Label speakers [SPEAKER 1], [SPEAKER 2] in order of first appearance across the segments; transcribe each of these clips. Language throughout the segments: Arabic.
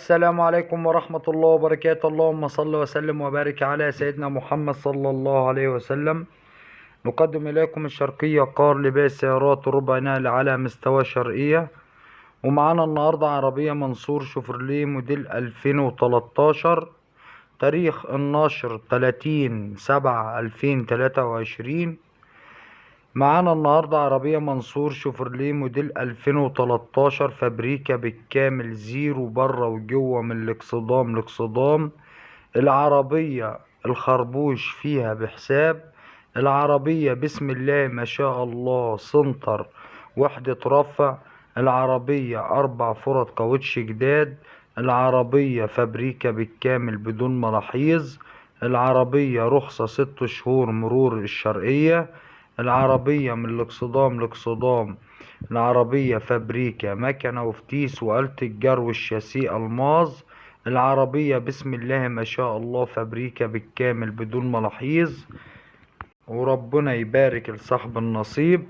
[SPEAKER 1] السلام عليكم ورحمة الله وبركاته. اللهم صل وسلم وبارك على سيدنا محمد صلى الله عليه وسلم. نقدم إليكم الشرقية كار لباس سيارات ربع نقل على مستوى شرقية. ومعانا النهاردة عربية منصور شوفرليه موديل 2013. تاريخ النشر 30/7/2023. معانا النهاردة عربية منصور شوفرليه موديل 2013 فابريكا بالكامل، زيرو بره وجوه من الاكسدام لاكسدام. العربية الخربوش فيها بحساب. العربية بسم الله ما شاء الله سنتر وحدة رفع. العربية 4 فرد كاوتش جداد. العربية فابريكا بالكامل بدون ملاحيظ. العربية رخصة 6 شهور مرور الشرقية. العربية من الاكسدام لاكسدام. العربية فابريكا مكنة وفتيس وآلة الجرو الشاسيه ألماظ. العربية بسم الله ما شاء الله فابريكا بالكامل بدون ملاحيظ. وربنا يبارك لصاحب النصيب.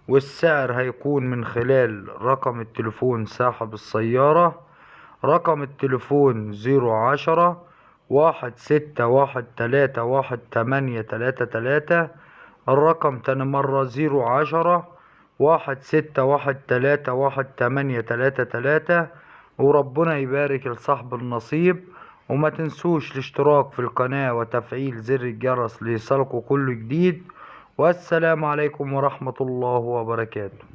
[SPEAKER 1] والسعر هيكون من خلال رقم التليفون صاحب السيارة. رقم التليفون 010-16131833. الرقم تاني مرة 010-16131833. وربنا يبارك لصاحب النصيب. وما تنسوش الاشتراك في القناة وتفعيل زر الجرس ليصلكوا كل جديد. والسلام عليكم ورحمة الله وبركاته.